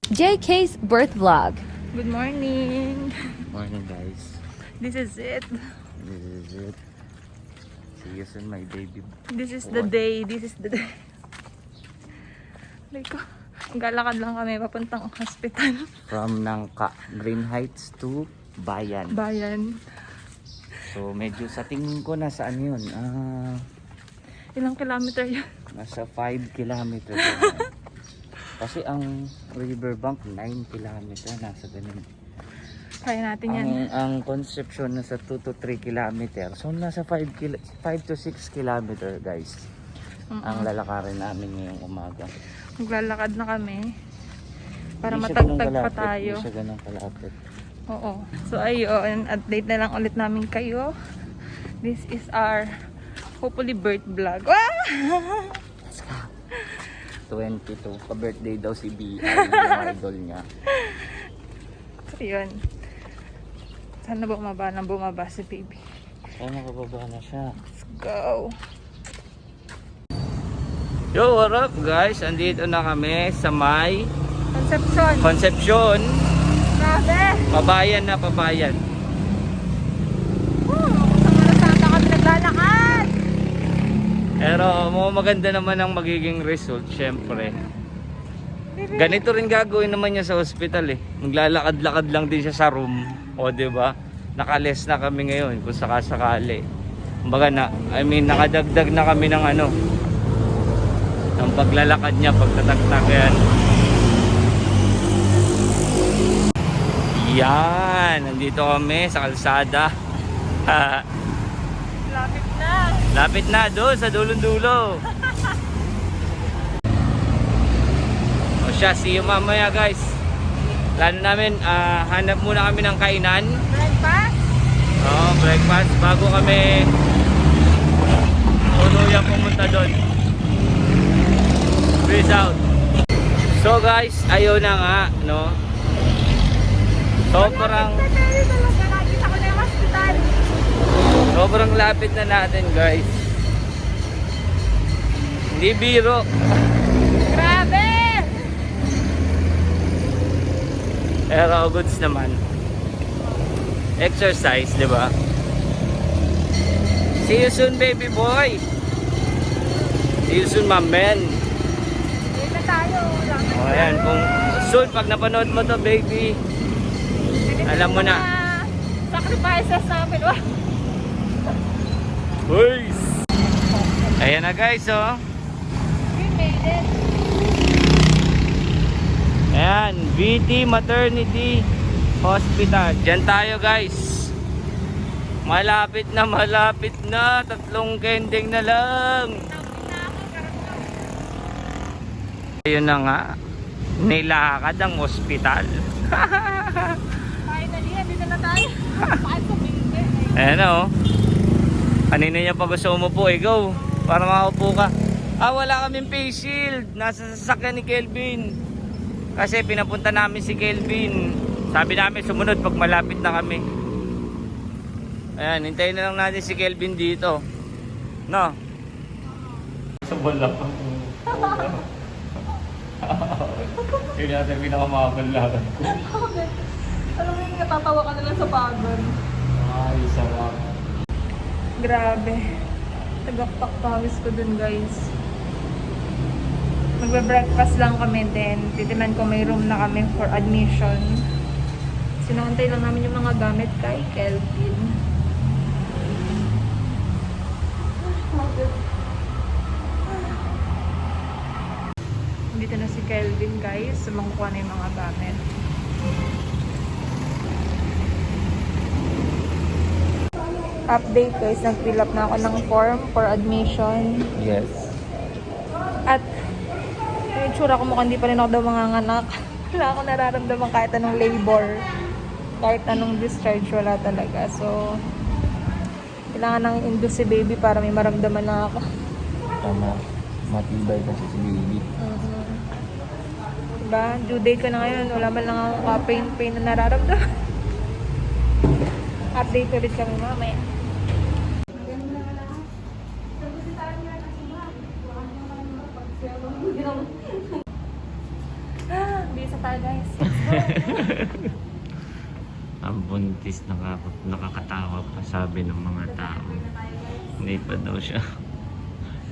JK's birth vlog. Good morning. Morning guys. This is it. This is it. See you soon my baby. This is the day. This is the day. Like, galakad lang kami papuntang hospital. From Nangka, Green Heights to Bayan. Bayan. So medyo sa tingin ko nasa ano yun? Ilang kilometer yan? Nasa 5 kilometers. Kasi ang riverbank 9 kilometer nasa ganun. Kaya natin yan. Ang conception nasa 2 to 3 kilometer. So nasa 5 to 6 kilometer guys. Ang lalakarin namin ngayong umaga. Maglalakad na kami. Para Hindi siya matagtag ganun pa kalapit, tayo. Hindi siya ganun kalapit. Oo. So ayun, update na lang ulit namin kayo. This is our hopefully birth vlog. Let's go. 22. Pa-birthday daw si B. Yung idol niya. So yun. Sana bumaba si baby. Sana kababa na siya. Let's go. Yo, what up guys? Andito na kami sa may Concepcion. Grabe. Pabayan na pabayan. Sa kami naglalakad. Pero maganda naman ang magiging result syempre. Ganito rin gagawin naman niya sa hospital eh. Maglalakad-lakad lang din siya sa room. O diba? Nakales na kami ngayon kung sakasakali. Kumbaga nakadagdag na kami ng ng paglalakad niya, pagtataktak yan. Yan, nandito kami sa kalsada. Lapit na. Lapit na doon sa dulong-dulo. O siya, see you mamaya guys. Plano namin, hanap muna kami ng kainan. Breakfast? Oo, breakfast bago kami tuluyang pumunta doon. Peace out. So guys, ayun na nga, no? Sobrang lapit na natin guys. Hindi biro. Grabe! Pero goods naman. Exercise, di ba? See you soon baby boy. See you soon my man. Dito na tayo. O ayan, kung soon pag napanood mo to baby, alam mo na. Sacrifices namin. Boys! Ayan na guys, oh. We made it. Ayan, VT Maternity Hospital. Diyan tayo guys. Malapit na. 3 kending na lang. Ayun na nga. Nilakad ang hospital. Finally, dito na tayo. Bakit sa bingke? Ayan o. Kanina niya pa gusto umupo. Go. Para makaupo ka. Wala kaming face shield. Nasa sasakyan ni Kelvin. Kasi pinapunta namin si Kelvin. Sabi namin sumunod pag malapit na kami. Ayan, hintayin na lang natin si Kelvin dito. No? Sa wala pa. Yun natin pinakamakabalakad ko. Alam mo yung natatawa ka na lang sa pagod. Ay, sarap. Grabe. Tagaktak pawis ko dun guys. Magbe-breakfast lang kami din. Titiman ko may room na kami for admission. Sinantay lang namin yung mga gamit kay Kelvin. Dito na si Kelvin guys. Sumangkuha na yung mga gamit. Update guys. Nag-fill up na ako ng form for admission. Yes. At yung itsura ko mukhang hindi pa rin ako daw manganganak. Wala akong nararamdaman kahit anong labor. Kahit anong discharge, wala talaga. So, kailangan nang induce si baby para may maramdaman na ako. Tama. Matibay kasi si baby. Diba? Due date ko na ngayon. Wala man lang ako pain na nararamdaman. Update ulit kami mamaya. Bisa tayo guys. guys. Let's go. Ang buntis, nakakatawa pa, sabi ng mga tao. Hindi pa daw siya.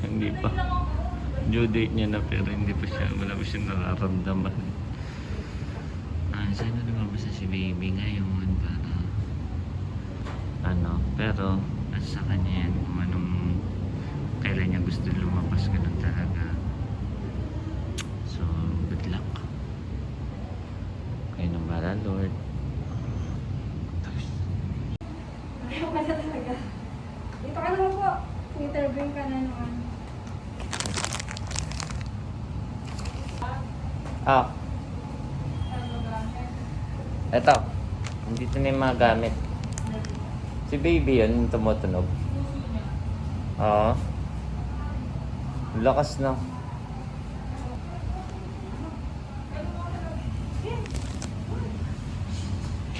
Hindi pa. Due date niya na pero hindi pa siya, wala pa siya nararamdaman. Sana lumabas na si baby ngayon para pero nasa kanya yan kung anong kailan niya gusto lumabas, ganun talaga. So, good luck. Kayo nang bahala, Lord. Ayaw ka na talaga. Dito ka naman po. Intervene ka na naman. Eto. Nandito na yung mga gamit. Si baby yun, tumutunog. Oo. Lakas na.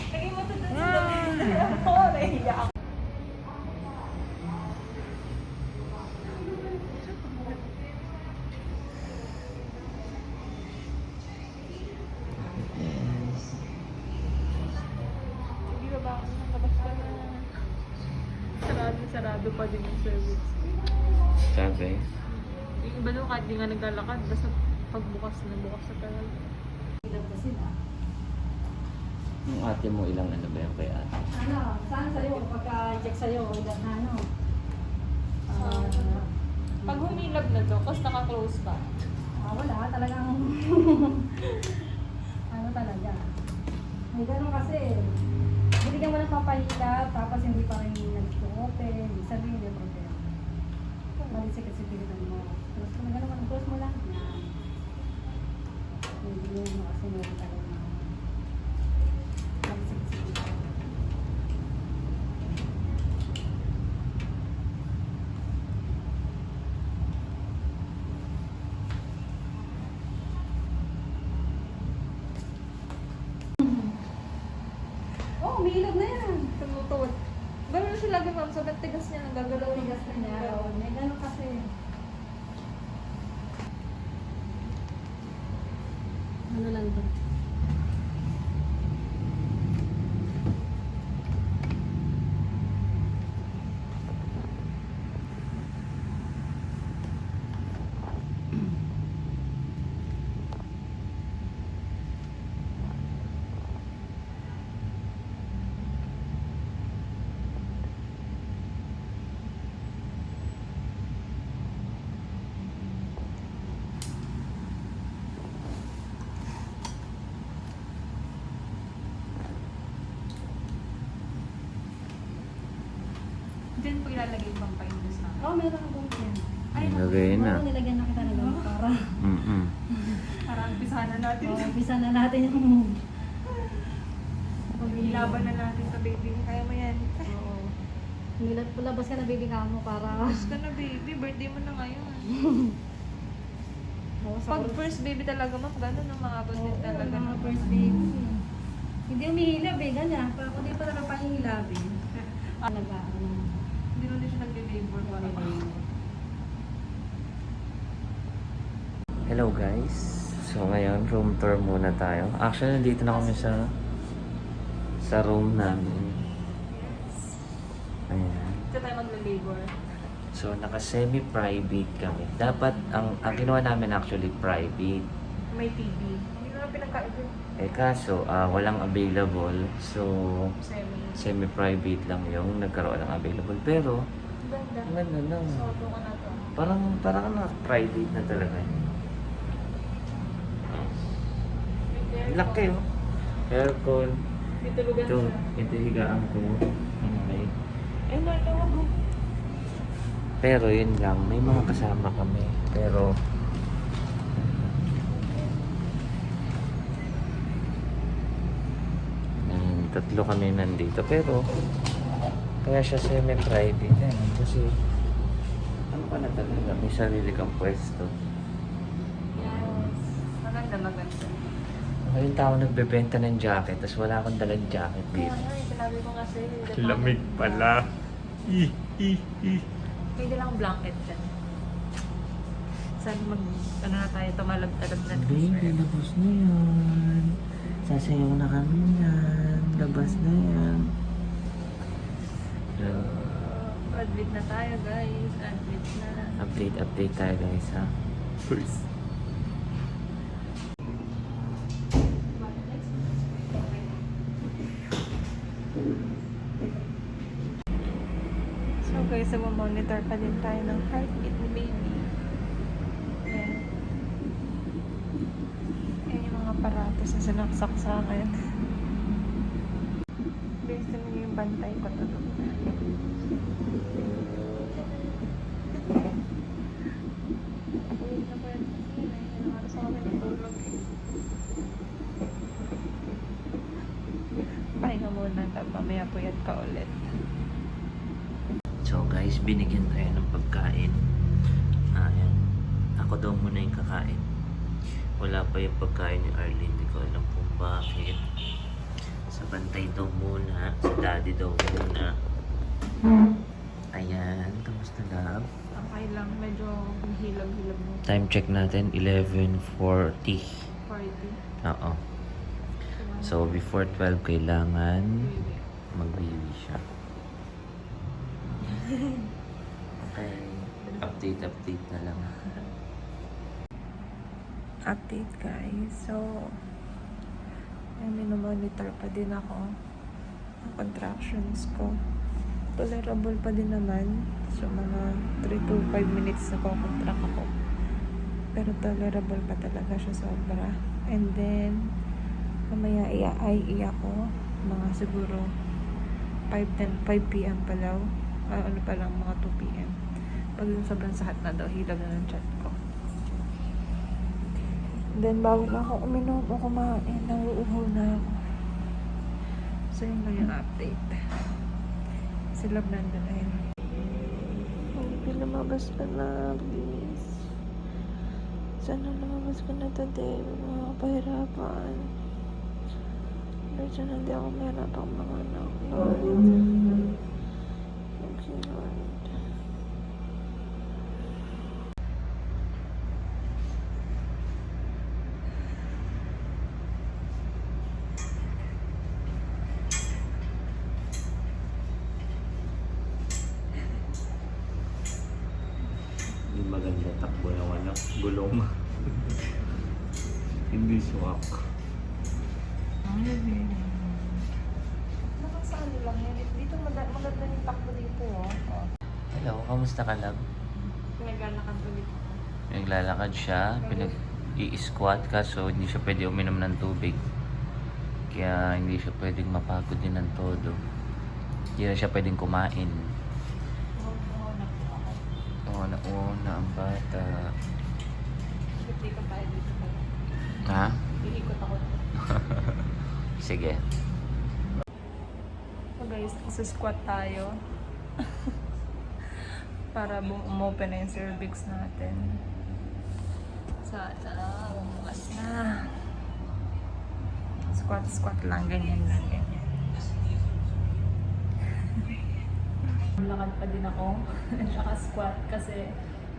Lagay mo ito doon sa dami. Oo, nahiya ako. Hindi ba ba ako nakabas ka na? Sarado pa din yung service. Sabi. Yung iba doon kahit di nga naglalakad, basta pagbukas na talaga. Yung ate mo, ilang ano ba yung kay ate? Saan sa'yo? Pagka-check sa'yo, ilan na ano? Pag humilab na to, kasi naka-close pa. Wala, talagang ano talaga. May ganun kasi, hindi ka mo nagpapahilap, tapos hindi pa rin nag-open, hindi sabihin yung problema. Malisikit si pilitan mo. Close mo na ganun, close mo lang. Yan. Hindi mo kasi meron talaga. Malisikit si pilitan. Oh, umiilog na yan. Tumutuwad. Gano'n na siya lagi, ma'am. Sobrang tigas niya, nagagalaw Tigas na niya. Oo, may ganun kasi. Ano lang to? Diyan po ilalagay yung pampain mo sa Oo, meron akong yan. Nilagay na. Oo, nilagyan na kita ng ganun para. para umpisahan na natin. Umpisa na natin yung Ilaban na natin sa baby. Kaya mo yan. Oo. Labas ka na baby ka mo para. Tapos ka na baby, birthday mo na ngayon. Pag first baby talaga, ma'am, gano'n ang maabot din talaga. Mga first baby. Hindi umihilab eh, ganyan. Para kung di pa nakapahilab eh. Nag-ano. Hindi rin siya nag-labor para Hello guys. So ngayon, room tour muna tayo. Actually, nandito na kami sa room namin. Ayan. Ito tayo mag-labor. So, naka-semi-private kami. Dapat, ang ginawa namin actually private. May TV. Hindi ko na pinagkaitin. Kaso, walang available. So, Semi. semi-private lang yung nagkaroon ng available. Pero, Ganda. ano lang. So, ito ka na to. Parang na private na talaga. Laki oh. Aircon. May tulugan Ito, siya. ito higaan ko. Okay. Ay, malawag. Pero yun lang, may mga kasama kami. Pero tatlo kami nandito. Pero kaya siya semi-private yan. Kasi ano ka na talaga, may sarili kang pwesto. Yes. Maganda. Ako yung tao nagbebenta ng jacket, tapos wala akong dalang jacket Kaya dito. nga, sinabi ko nga sa'yo. Lamig pala. Pwede lang blanket dyan. Saan ano na tayo, tumalab-talab na. Baby, labas na yan. Sasayaw na kami yan. Labas na yan. So, Admit na tayo guys. Admit na. update tayo guys ha. First. So guys, monitor pa din tayo ng heartbeat ni baby. Ayan. Ayan yung mga aparatos na sinaksak sa akin. Guys, naman yung bantay ko to. Ulit na po yan kasi. Nahihinaras ako kami natulog eh. Pahinga muna. Tapos mamaya po yan ka ulit. So guys, binigyan tayo ng pagkain. Ayan. Ako daw muna yung kakain. Wala pa yung pagkain ni Arlene. Hindi ko alam kung bakit. Sa bantay daw muna. Sa daddy daw muna. Ayan. Kamusta love? Okay lang. Medyo hilab-hilab mo. Time check natin, 11:40. 40. Oo. So before 12, kailangan mag-baby siya. Okay. Update na lang. Update guys. So, minomonitor pa din ako ang contractions ko. Tolerable pa din naman. So, mga 3 to 5 minutes na contract ako. Pero tolerable pa talaga siya sobra. And then, mamaya iiyak ko. Mga siguro 5 p.m. pa daw. Ano pa lang, mga 2 p.m. Pag yung sobrang sakit na daw, hilag na ng chat ko. Then, bago na ako uminom o kumain, nauuhaw na ako. So, yun lang yung update. Si Love nandun na yun. Hindi lumabas ka na, please. Sana lumabas ka na today. Mga pahirapan. Medyo hindi ako mahirapang mga anak. Lord. Thank you, Lord. Hindi maganda takbo ng anak. Gulong. Hindi suwak. Nakasaan lang yan. Dito maganda yung takbo dito, oh. Hello, kamusta ka lang? Pinaglalakad ulit. Naglalakad siya, i-squat ka so hindi siya pwede uminom ng tubig. Kaya hindi siya pwedeng mapagod din ng todo. Hindi na siya pwedeng kumain. Una ang bata. Hindi ka tayo dito pala. Ha? Iikot ako. Sige. So guys, squat tayo. Para umopen na yung cervix natin. Sana, bumukas na. Squat lang, ganyan lang, ganyan. Lakad pa din ako. Tsaka squat kasi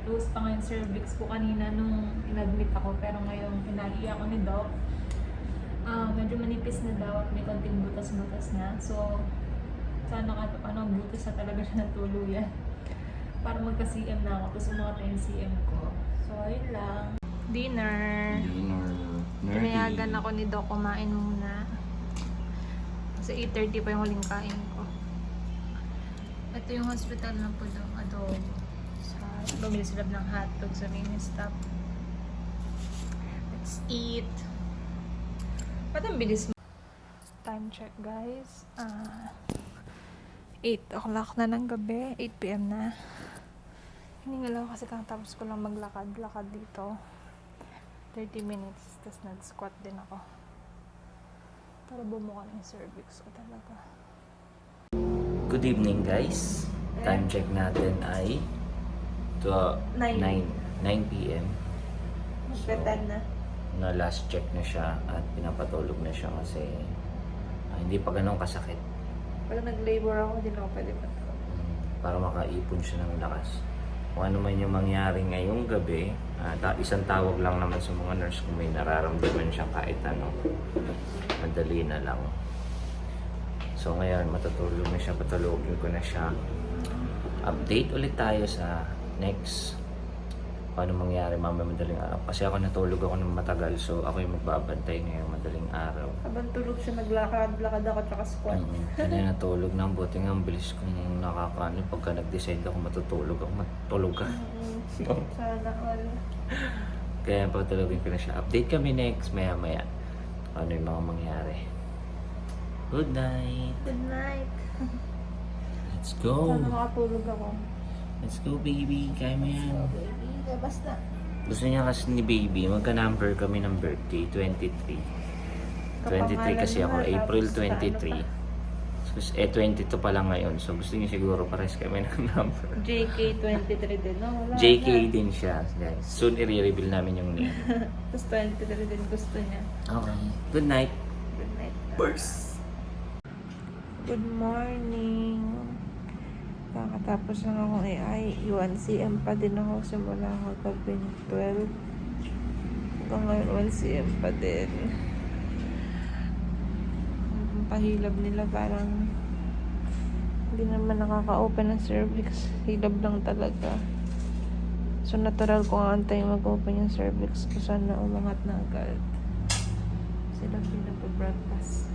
loose pa nga yung cervix ko kanina nung in-admit ako. Pero ngayon, pinag-iya ko ni Doc. Medyo manipis na daw at may konting butas-butas na. So, sana kahit paano butas na talaga siya ng tuluyan. Para magka-CM na ako. Tapos umukat na yung CM ko. So, ayun lang. Dinner. Pinayagan ako ni Doc kumain muna. Kasi 8:30 pa yung huling kain ko. Ito yung hospital na po doon. Adobo. Bumili sila ng hotdog sa mini stop. Let's eat. Ba't ang bilis mo? Time check guys. 8 o'clock na ng gabi. 8 p.m. na. Hiningal ako kasi kakatapos ko lang maglakad-lakad dito. 30 minutes. Tapos nag-squat din ako. Para bumuka na yung cervix ko talaga. Good evening guys. Time check natin ay 9 p.m. Magpetan na. Na last check na siya at pinapatulog na siya kasi hindi pa ganun kasakit. Pag nag-labor ako, hindi na ako pwede patulog. Para makaipon siya ng lakas. Kung ano man yung mangyari ngayong gabi, isang tawag lang naman sa mga nurse kung may nararamdaman siya kahit ano. madali na lang. So ngayon, matutulog na siya, patulogin ko na siya. Update ulit tayo sa next paano mangyari mamaya madaling araw. Kasi ako natulog ako ng matagal, so ako yung magbabantay ngayong madaling araw. Habang tulog siya, naglakad-lakad ako tsaka squat. Kaya natulog na, buti nga ang bilis kong nakakaano. Pagka nag-decide ako matutulog ako, matulog ka. Sana all. Kaya patulogin ko na siya. Update kami next maya-maya. Ano yung mga mangyari. Good night. Good night. Let's go. Sana makatulog ako. Let's go, baby. Kaya mo yan. Baby, basta. Gusto niya kasi ni baby, magka-number kami ng birthday, 23. 23 kasi ako, April 23. So, 22 pa lang ngayon. So gusto niya siguro pares kami ng number. JK 23 din, no? Wala JK na. din siya, guys. Soon i-reveal namin yung name. Tapos 23 din gusto niya. Okay. Good night. Good night. Burst. Good morning. Kakatapos lang akong AI. 1cm pa din ako. Simula ako gabi ng 12. Hanggang ngayon 1cm pa din. Ang pahilab nila parang hindi naman nakaka-open ng cervix. Hilab lang talaga. So natural ko nga antay mag-open yung cervix ko. Sana umangat na agad. Sila pinapabroadcast.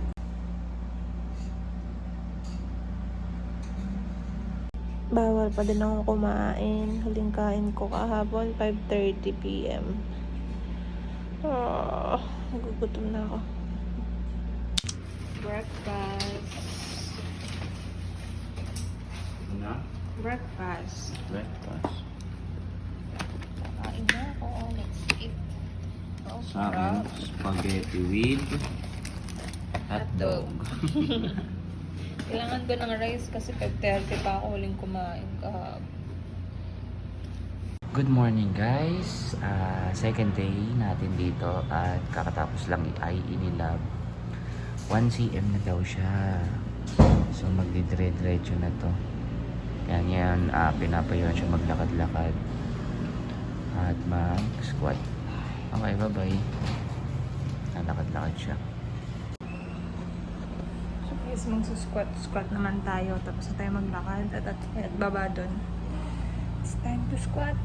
Bawal pa din akong kumain. Huling kain ko kahapon, 5:30 p.m. Nagugutom na ako. Breakfast. Na? Breakfast. Breakfast. Kain na ako. Let's eat. Oh, Sa akin, spaghetti with hotdog. Kailangan ko ng rice kasi 5:30 pa ako huling kumain kahapon. Good morning guys. Second day natin dito at kakatapos lang ay inilab. 1cm na daw siya. So magdidire-diretso na to. Yan yan, pinapayuhan siya maglakad-lakad at mag-squat. Okay, bye-bye. Lalakad-lakad siya. Guys, magsusquat naman tayo. Tapos na tayo maglakad at baba dun. It's time to squat.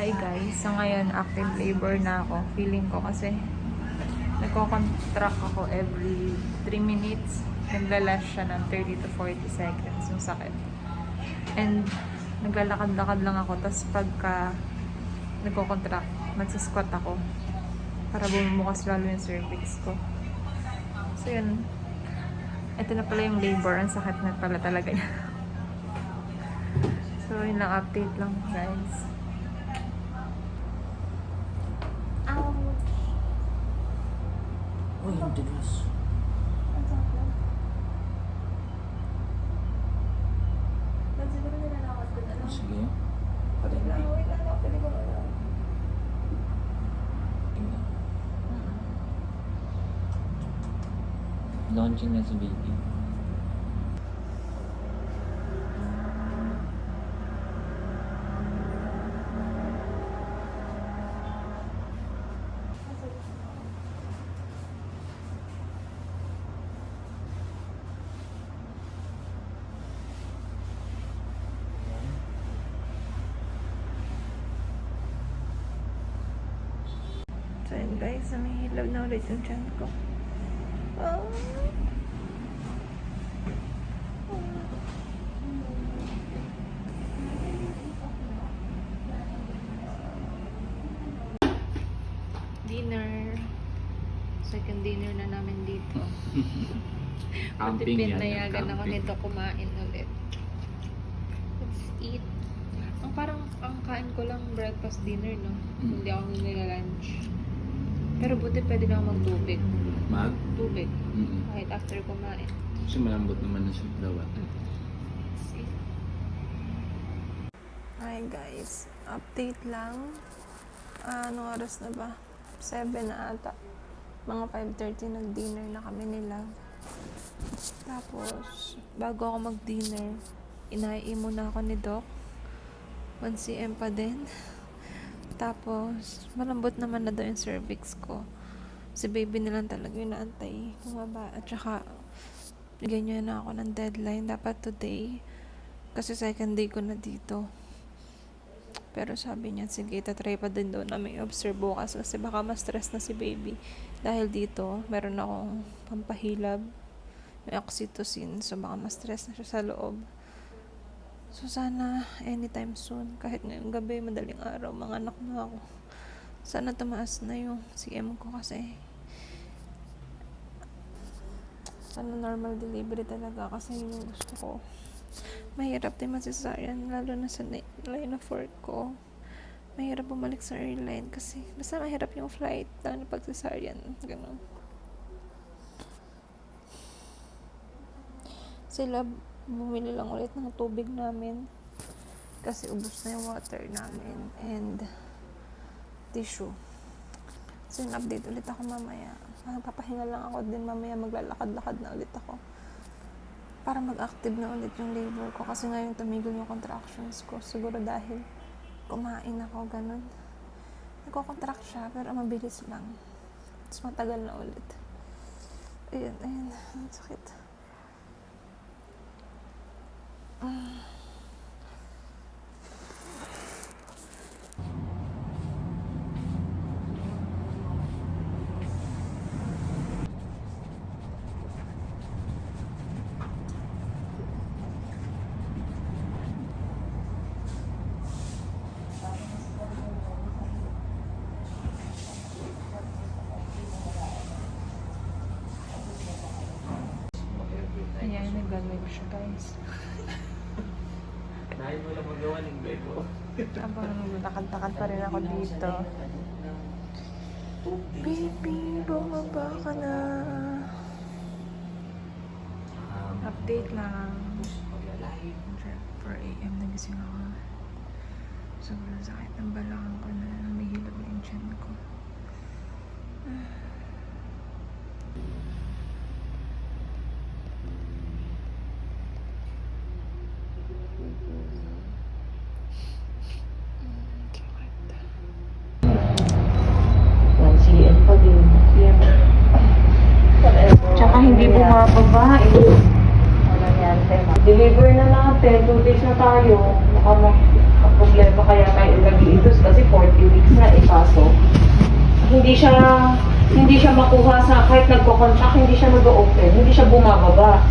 Hi guys, so ngayon active labor na ako. Feeling ko kasi nagko-contract ako every 3 minutes. Naglalast siya ng 30 to 40 seconds yung sakit. And naglalakad-lakad lang ako. Tapos pagka nagko-contract, magsisquat ako para bumubukas lalo yung cervix ko. So yun, ito na pala yung labor. Ang sakit na pala talaga niya. So yun lang, update lang guys. Uy, ang tigas. Sige. Parin lang. Launching na si baby. So yun guys, namihilaw na ulit yung tiyan ko. Oh. Dinner. Second dinner na namin dito. Camping yan, Pinayagan ako camping. nito kumain ulit. Let's eat. Ang kain ko lang breakfast dinner, no? Hindi ako nila-lunch. Pero buti pwede na ako magtubig. Mag? Tubig. Mm-mm. Kahit after kumain. Kasi malambot naman na siya dawa. See? Hi guys. Update lang. Anong oras na ba? 7 na ata. Mga 5:30 nag-dinner na kami nila. Tapos, bago ako mag-dinner, inai muna ako ni Doc. 1 cm pa din. Tapos, malambot naman na daw yung cervix ko. Si baby na lang talaga yung naantay. Bumaba. At saka, ganyan na ako ng deadline. Dapat today. Kasi second day ko na dito. Pero sabi niya, sige, tatry pa din daw na may observe bukas. Kasi baka ma-stress na si baby. Dahil dito, meron akong pampahilab. May oxytocin. So, baka ma-stress na siya sa loob. So, sana anytime soon. Kahit ngayong gabi, madaling araw, mga anak na ako. Sana tumaas na yung CM ko kasi. Sana normal delivery talaga kasi yun yung gusto ko. Mahirap din masisaryan, lalo na sa line of work ko. Mahirap bumalik sa airline kasi basta mahirap yung flight, lalo na pag sisaryan. Ganun. Sila bumili lang ulit ng tubig namin kasi ubos na yung water namin and tissue. So yung update ulit ako mamaya. Papahinga lang ako din mamaya, maglalakad-lakad na ulit ako para mag-active na ulit yung labor ko kasi ngayon tumigil yung contractions ko siguro dahil kumain ako, ganun. Nagko-contract siya pero mabilis lang, tapos matagal na ulit. Ayun, ang sakit. Ayan, nag-live siya guys. Dahil mo lang magawa ng bed mo. Habang naglakad-lakad pa rin ako dito. Baby, bumaba ka na. Update lang. 4 AM nagising ako. Sobrang sakit ng balakang ko na namihilab na yung tiyan ko. Tsaka hindi bumababa eh. Deliver na natin, 2 days na tayo. Problema kaya tayo nag-iitos kasi 40 weeks na eh, kaso hindi siya makuha sa kahit nagko-contract, hindi siya nag-open, hindi siya bumababa.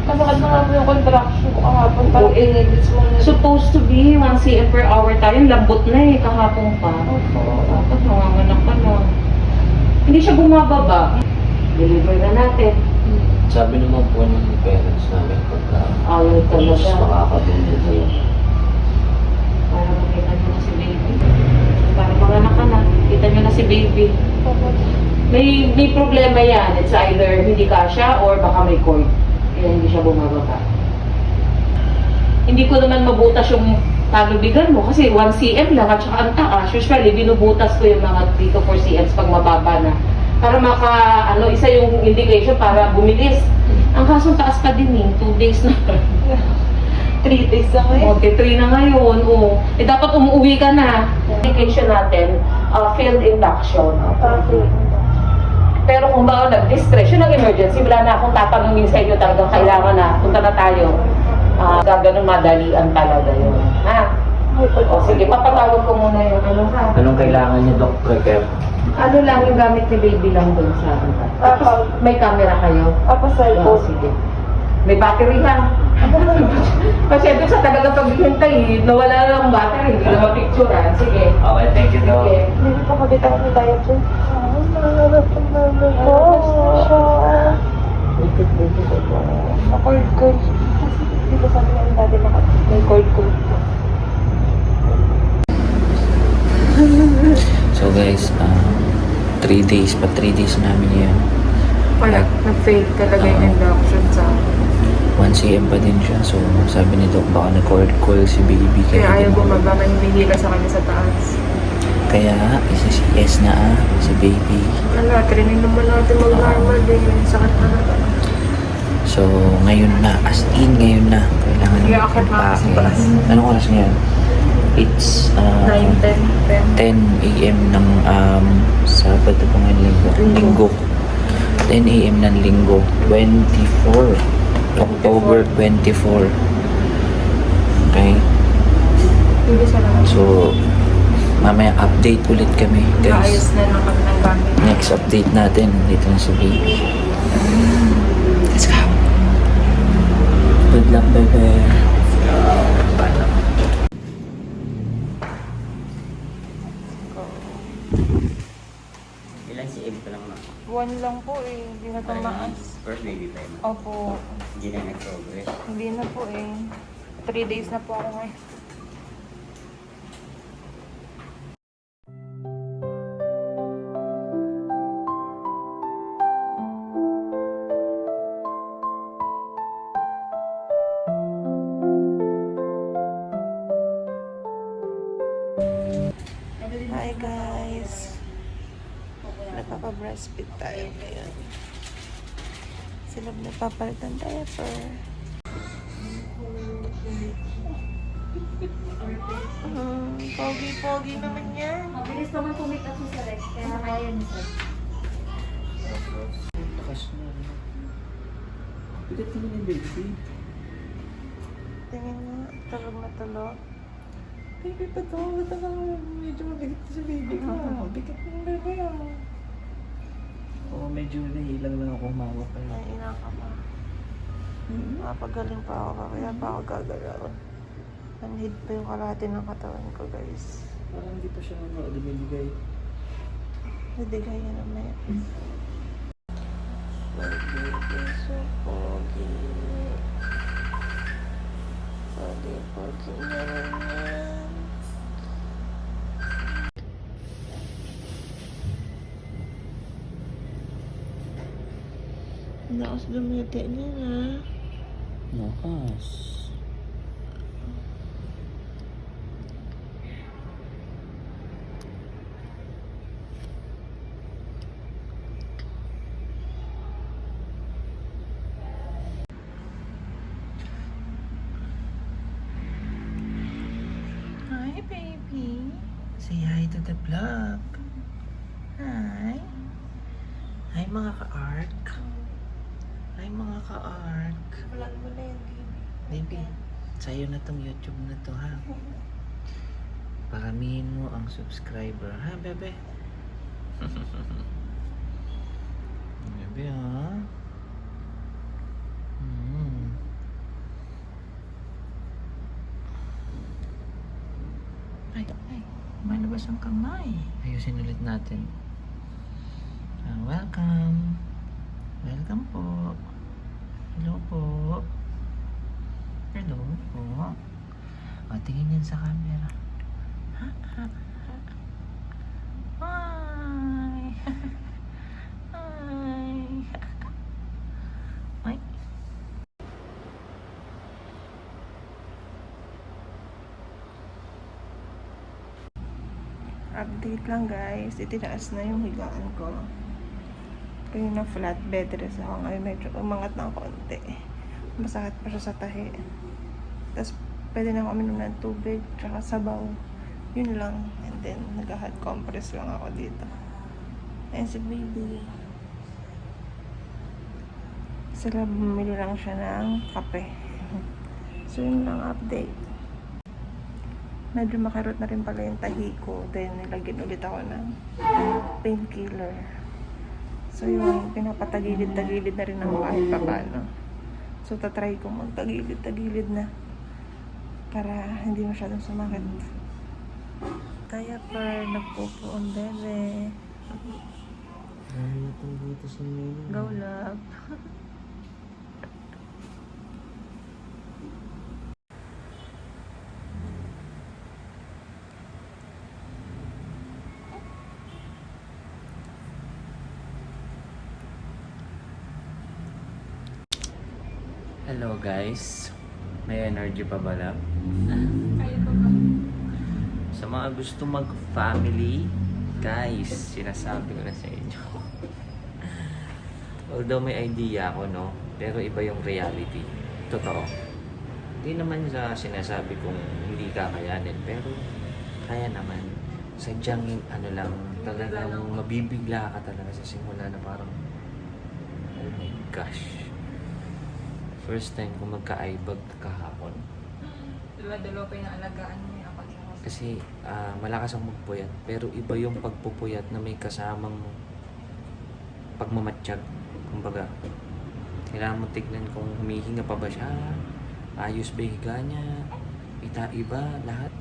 Masakit na nga po yung contraction ko kahapon. Parang inibits mo na. Supposed to be 1 cm per hour tayo, lambot na eh, kahapon pa. Tapos nanganganak ka na. Hindi siya bumababa. Deliver na natin. Sabi naman po ng parents namin pagka Ayaw talaga. makakatulog sa'yo. Para makita nyo na si baby. Para manganak ka na, kita nyo na si baby. May problema yan. It's either hindi kasya or baka may cord. Kaya hindi siya bumababa. Hindi ko naman mabutas yung palubigan mo kasi 1 cm lang at saka ang taas. Usually, binubutas ko yung mga 3 to 4 cm pag mababa na. Para isa yung indication para bumilis. Ang kaso taas pa din 2 days na. 3 days na ngayon. Okay, 3 na ngayon. Oh. Dapat umuwi ka na. Indication natin, failed induction. Okay. Pero kung ba nag-distress, yun ang emergency, wala na akong tatanungin sa inyo talagang kailangan na, punta na tayo. Gaganong madalian talaga yun. Ha? O sige, papatawag ko muna yung ha. Anong kailangan niyo, Doc? Prepare. Ano lang yung gamit ni baby lang doon sa Tapos may camera kayo? Apa Oo, sige. May battery ha. Kasi doon sa talaga paghihintay, nawala na ang battery, hindi na mapicturean. Sige. Okay, thank you, Doc. Sige. Hindi pa kabita ko ng diaper. Makold-cold. Hindi ko sabi nga dati may cold-cold. So guys, 3 days namin yan. Wala, nag-fail talaga yung induction sa akin. 1 cm pa din siya. So sabi ni Doc, baka nag-cold si baby. Kaya ayaw di mo- bumaba na hinihila sa kanya sa taas. Kaya isa-CS na si baby. Wala, training naman natin mag-normal din. Sakit na natin. So ngayon na, as in ngayon na. Kailangan Kaya na akit na kasi mag-impake. taas. Anong oras ngayon? It's 9, 10, 10. 10 a.m. ng Sabado pa ngayon linggo. 10 a.m. ng linggo. 24. October 24. Okay? Hindi sa lahat. So, mamaya update ulit kami, guys. Naayos na lang kami ng gamit. Next update natin, dito na si baby. Let's go! Good luck, baby! Ilan si Eve pa lang na? 1 lang po eh. Hindi na tumaas. First baby pa yun. Opo. Hindi na nag-progress. Hindi na po eh. 3 days na po ako ngayon. Hi guys. Nagpapa-breastfeed tayo ngayon. Sila nagpapalit ng diaper. Pogi-pogi naman yan. Mabilis naman kumita si Sir Rex, kaya kaya ni Sir. Takas na. Bigat naman yung baby. Tingin nga, tulog na tulog. Baby pa to, bata ka medyo mabigat na sa baby ko. Bigat ng bebe ah. Oo, medyo nahilang lang ako humawak kayo. Ay, ina ka pa. Nakapagaling pa ako, kaya pa ako gagalaw. Nanhid pa yung kalahati ng katawan ko guys. Parang hindi pa siya dumibigay. Hindi kaya naman. Baby, so pogi. Pogi naman yan. Nakas dumiti niya na. Nakas. Hi, baby. Say hi to the vlog. Hi. Hi mga ka-ark. Hi mga ka-ark. Vlog mo na yun, baby. Baby, sa'yo na tong YouTube na to ha. Paramihin mo ang subscriber ha, bebe? Bebe ha? Ay, malabas ang kamay. Ayusin ulit natin. Welcome. Welcome po. Hello po. Hello po. O, tingin yan sa camera. Ha? Ha? Ha? Hi! Hi! Ay! Update lang guys. Itinaas na yung higaan ko. Kanina flat bed rest ako. Ngayon medyo umangat ng konti. Masakit pa siya sa tahi. Tapos pwede na ako uminom ng tubig tsaka sabaw. Yun lang. And then nag-hot compress lang ako dito. And si baby. Sila bumili lang siya ng kape. So yun lang update. Medyo makirot na rin pala yung tahi ko. Then nilagyan ulit ako ng painkiller. So yun, pinapatagilid-tagilid na rin ako kahit pa paano. So tatry ko magtagilid-tagilid na para hindi masyadong sumakit. Kaya pa nagpupo ang bebe. Go love. Hello guys. May energy pa ba lang? Sa mga gusto mag-family, guys, sinasabi ko na sa inyo. Although may idea ako, no? Pero iba yung reality. Totoo. Hindi naman sa sinasabi kong hindi kakayanin, pero kaya naman. Sadyang ano lang, talagang mabibigla ka talaga sa simula na parang, oh my gosh. First time ko magka-eyebag kahapon. Dalawa-dalawa pa yung alagaan mo yung apat na Kasi malakas ang magpuyat. Pero iba yung pagpupuyat na may kasamang pagmamatsyag. Kumbaga, kailangan mo tignan kung humihinga pa ba siya, ayos ba yung higa niya, iba, lahat.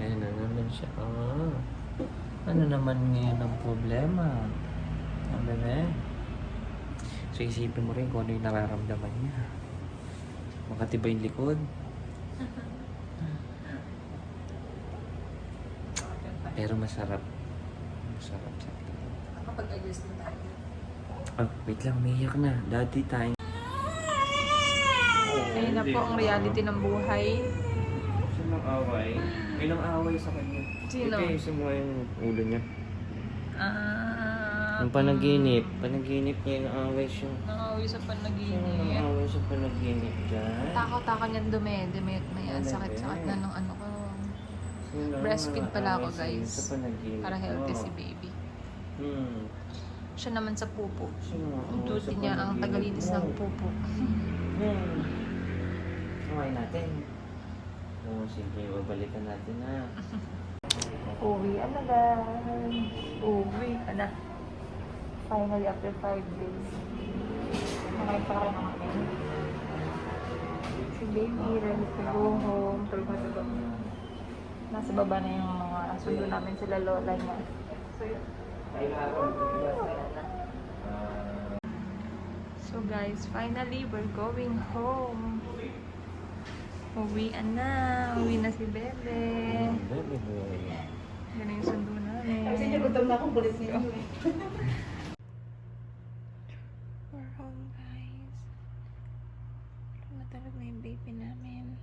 Ayun na naman siya. Ano naman ngayon ang problema? Ang bebe? So isipin mo rin kung ano yung nararamdaman niya. Makatibay yung likod. Pero masarap. Masarap sa akin. Kapag-adjust na tayo. Oh, wait lang, umiiyak na. Daddy time. Ayun na po ang reality ng buhay. Sinong away? Ilang away sa kanya? Sino? Ito yung sumuha yung ulo niya. Yung panaginip niya, inaaway siya. Nakawin sa Sino panaginip. away sa panaginip dyan? Tako-tako niyan dumedemit na yan. Sakit-sakit na nung ano ko. Sino Breastfeed pala ako, away sa'yo guys. Sa panaginip Para healthy mo? si baby. Siya naman sa pupo. Sino Ang away duty sa niya ang panaginip tagalinis mo? ng pupo. Away natin. Oo, sige, babalikan natin na. Uwi na guys. Uwi ka na. Finally after 5 days. Kumain pa rin naman kami. Si baby ready to go home. Nasa baba na yung mga sundo namin sila lola niya. So yun. So guys, finally we're going home. Uwi na. Uwi na si Bebe. Baby boy. Yan na yung sundo namin. Kasi nagutom na akong pulis niyo. We're home, guys. Natulog na yung baby namin.